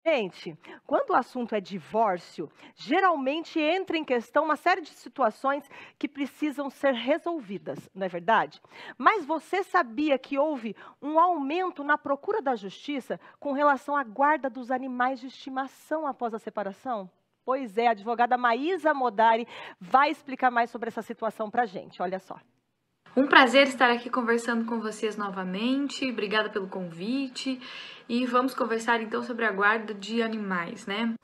Gente, quando o assunto é divórcio, geralmente entra em questão uma série de situações que precisam ser resolvidas, não é verdade? Mas você sabia que houve um aumento na procura da justiça com relação à guarda dos animais de estimação após a separação? Pois é, a advogada Maísa Modari vai explicar mais sobre essa situação para a gente. Olha só. Um prazer estar aqui conversando com vocês novamente. Obrigada pelo convite. E vamos conversar então sobre a guarda de animais, né?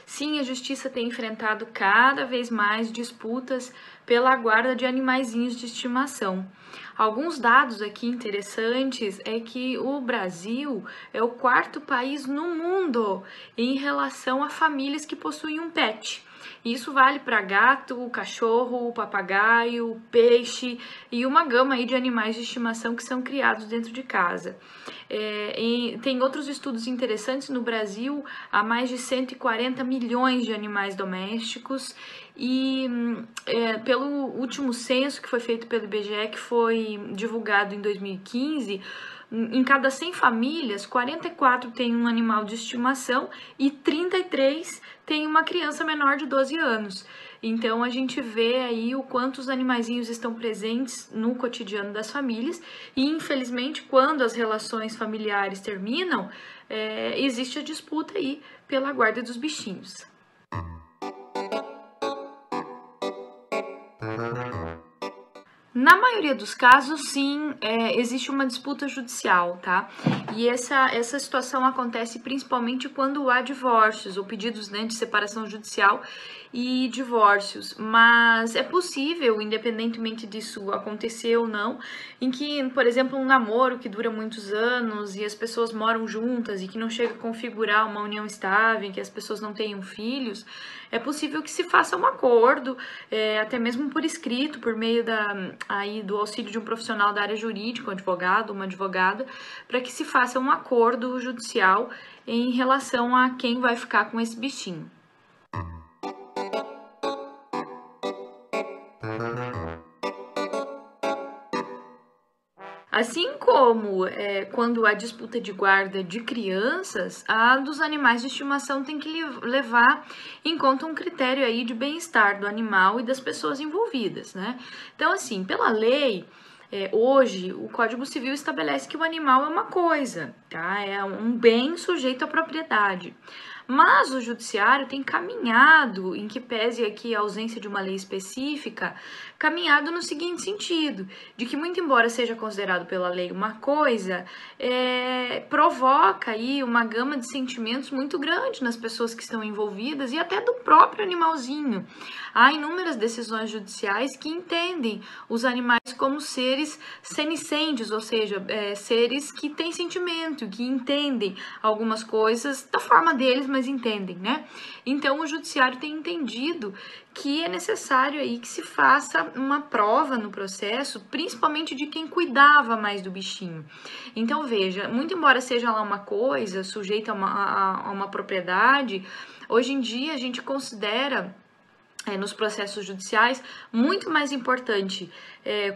Sim, a justiça tem enfrentado cada vez mais disputas pela guarda de animaizinhos de estimação. Alguns dados aqui interessantes é que o Brasil é o quarto país no mundo em relação a famílias que possuem um pet. Isso vale para gato, cachorro, papagaio, peixe e uma gama aí de animais de estimação que são criados dentro de casa. Tem outros estudos interessantes. No Brasil, há mais de 140 milhões de animais domésticos e pelo último censo que foi feito pelo IBGE, que foi divulgado em 2015, em cada 100 famílias, 44 têm um animal de estimação e 33 têm uma criança menor de 12 anos. Então a gente vê aí o quanto os animaizinhos estão presentes no cotidiano das famílias e, infelizmente, quando as relações familiares terminam, existe a disputa aí pela guarda dos bichinhos. Na maioria dos casos, sim, existe uma disputa judicial, tá? E essa situação acontece principalmente quando há divórcios ou pedidos, né, de separação judicial e divórcios. Mas é possível, independentemente disso acontecer ou não, em que, por exemplo, um namoro que dura muitos anos e as pessoas moram juntas e que não chega a configurar uma união estável, em que as pessoas não tenham filhos, é possível que se faça um acordo, até mesmo por escrito, por meio do auxílio de um profissional da área jurídica, um advogado, uma advogada, para que se faça um acordo judicial em relação a quem vai ficar com esse bichinho. Assim como quando há disputa de guarda de crianças, a dos animais de estimação tem que levar em conta um critério aí de bem-estar do animal e das pessoas envolvidas, né? Então, assim, pela lei, hoje o Código Civil estabelece que o animal é uma coisa, tá? É um bem sujeito à propriedade. Mas o judiciário tem caminhado, em que pese aqui a ausência de uma lei específica, caminhado no seguinte sentido, de que muito embora seja considerado pela lei uma coisa, provoca aí uma gama de sentimentos muito grande nas pessoas que estão envolvidas e até do próprio animalzinho. Há inúmeras decisões judiciais que entendem os animais como seres senescentes, ou seja, seres que têm sentimento, que entendem algumas coisas da forma deles, mas entendem, né? Então o judiciário tem entendido que é necessário aí que se faça uma prova no processo, principalmente de quem cuidava mais do bichinho. Então veja, muito embora seja lá uma coisa sujeita a uma propriedade, hoje em dia a gente considera nos processos judiciais, muito mais importante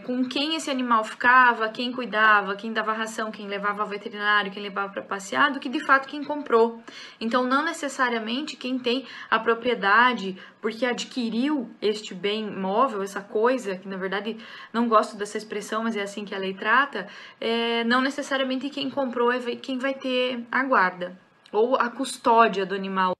com quem esse animal ficava, quem cuidava, quem dava ração, quem levava ao veterinário, quem levava para passear, do que de fato quem comprou. Então, não necessariamente quem tem a propriedade, porque adquiriu este bem móvel, essa coisa, que na verdade não gosto dessa expressão, mas é assim que a lei trata, não necessariamente quem comprou é quem vai ter a guarda ou a custódia do animal.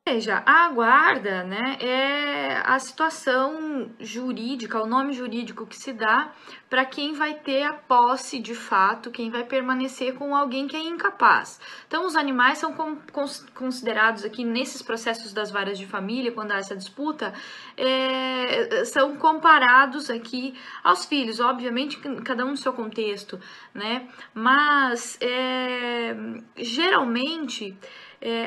Veja, a guarda, né, é a situação jurídica, o nome jurídico que se dá para quem vai ter a posse de fato, quem vai permanecer com alguém que é incapaz. Então, os animais são considerados aqui nesses processos das varas de família, quando há essa disputa, são comparados aqui aos filhos, obviamente, cada um no seu contexto, né, mas geralmente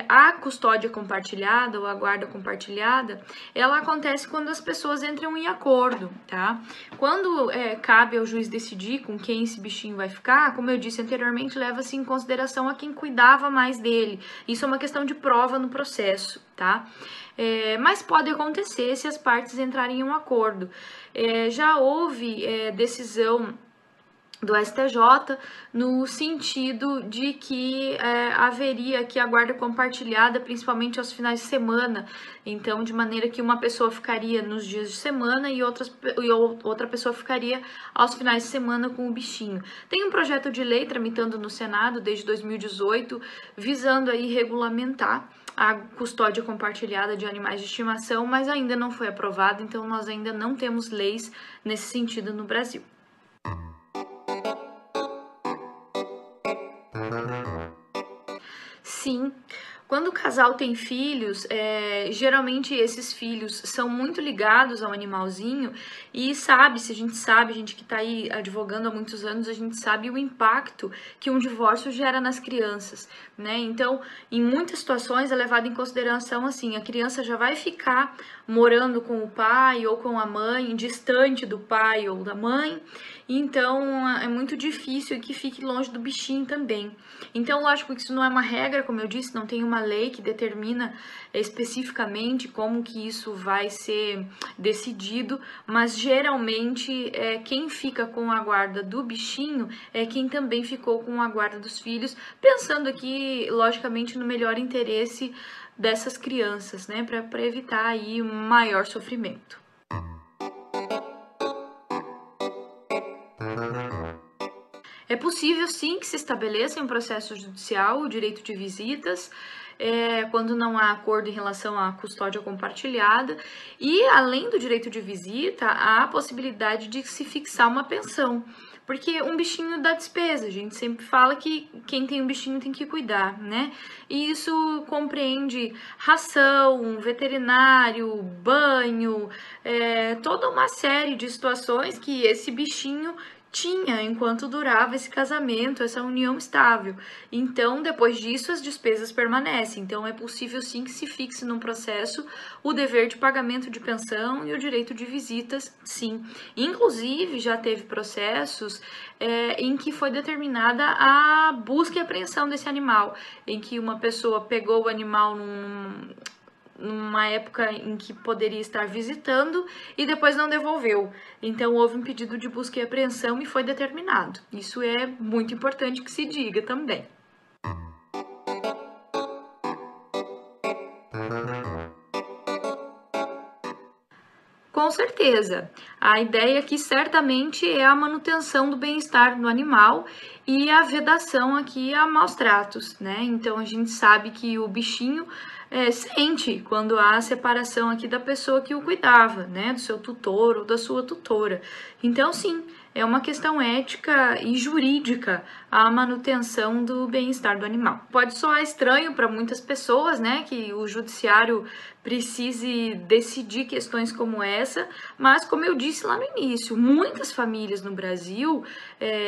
a custódia compartilhada ou a guarda compartilhada, ela acontece quando as pessoas entram em acordo, tá? Quando cabe ao juiz decidir com quem esse bichinho vai ficar, como eu disse anteriormente, leva-se em consideração a quem cuidava mais dele. Isso é uma questão de prova no processo, tá? Mas pode acontecer se as partes entrarem em um acordo. Já houve decisão do STJ no sentido de que haveria aqui a guarda compartilhada, principalmente aos finais de semana, então de maneira que uma pessoa ficaria nos dias de semana e outra pessoa ficaria aos finais de semana com o bichinho. Tem um projeto de lei tramitando no Senado desde 2018, visando aí regulamentar a custódia compartilhada de animais de estimação, mas ainda não foi aprovado, então nós ainda não temos leis nesse sentido no Brasil. Sim, quando o casal tem filhos, geralmente esses filhos são muito ligados ao animalzinho e a gente que está aí advogando há muitos anos, a gente sabe o impacto que um divórcio gera nas crianças, né? Então, em muitas situações é levado em consideração assim, a criança já vai ficar morando com o pai ou com a mãe, distante do pai ou da mãe, então é muito difícil que fique longe do bichinho também. Então, lógico que isso não é uma regra, como eu disse, não tem uma lei que determina especificamente como que isso vai ser decidido, mas geralmente quem fica com a guarda do bichinho é quem também ficou com a guarda dos filhos, pensando aqui, logicamente, no melhor interesse dessas crianças, né, para evitar aí um maior sofrimento. É possível, sim, que se estabeleça em um processo judicial o direito de visitas, quando não há acordo em relação à custódia compartilhada, e além do direito de visita, há a possibilidade de se fixar uma pensão, porque um bichinho dá despesa, a gente sempre fala que quem tem um bichinho tem que cuidar, né? E isso compreende ração, veterinário, banho, toda uma série de situações que esse bichinho tinha enquanto durava esse casamento, essa união estável. Então, depois disso, as despesas permanecem. Então, é possível sim que se fixe num processo o dever de pagamento de pensão e o direito de visitas, sim. Inclusive, já teve processos em que foi determinada a busca e apreensão desse animal, em que uma pessoa pegou o animal numa época em que poderia estar visitando e depois não devolveu. Então, houve um pedido de busca e apreensão e foi determinado. Isso é muito importante que se diga também. Com certeza. A ideia aqui certamente é a manutenção do bem-estar do animal e a vedação aqui a maus tratos, né? Então, a gente sabe que o bichinho sente quando há a separação aqui da pessoa que o cuidava, né? Do seu tutor ou da sua tutora. Então, sim, é uma questão ética e jurídica a manutenção do bem-estar do animal. Pode soar estranho para muitas pessoas, né, que o judiciário precise decidir questões como essa, mas como eu disse lá no início, muitas famílias no Brasil,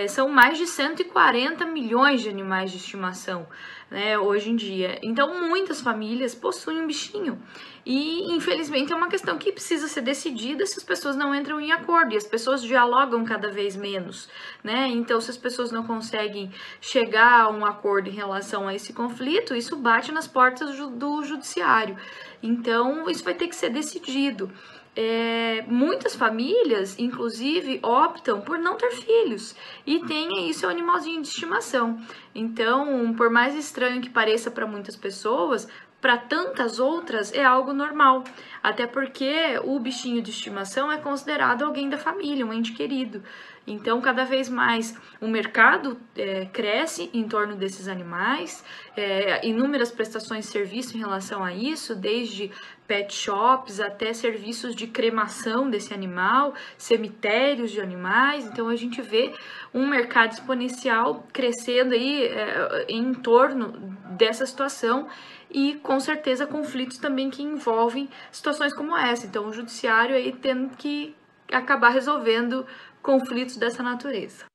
são mais de 140 milhões de animais de estimação, né, hoje em dia. Então, muitas famílias possuem um bichinho. E, infelizmente, é uma questão que precisa ser decidida se as pessoas não entram em acordo. E as pessoas dialogam cada vez menos, né? Então, se as pessoas não conseguem chegar a um acordo em relação a esse conflito, isso bate nas portas do judiciário. Então, isso vai ter que ser decidido. Muitas famílias, inclusive, optam por não ter filhos e têm aí seu animalzinho de estimação. Então, por mais estranho que pareça para muitas pessoas, para tantas outras é algo normal, até porque o bichinho de estimação é considerado alguém da família, um ente querido. Então, cada vez mais o mercado cresce em torno desses animais, inúmeras prestações de serviço em relação a isso, desde pet shops até serviços de cremação desse animal, cemitérios de animais. Então, a gente vê um mercado exponencial crescendo aí em torno dessa situação e, com certeza, conflitos também que envolvem situações como essa. Então, o judiciário aí tendo que acabar resolvendo conflitos dessa natureza.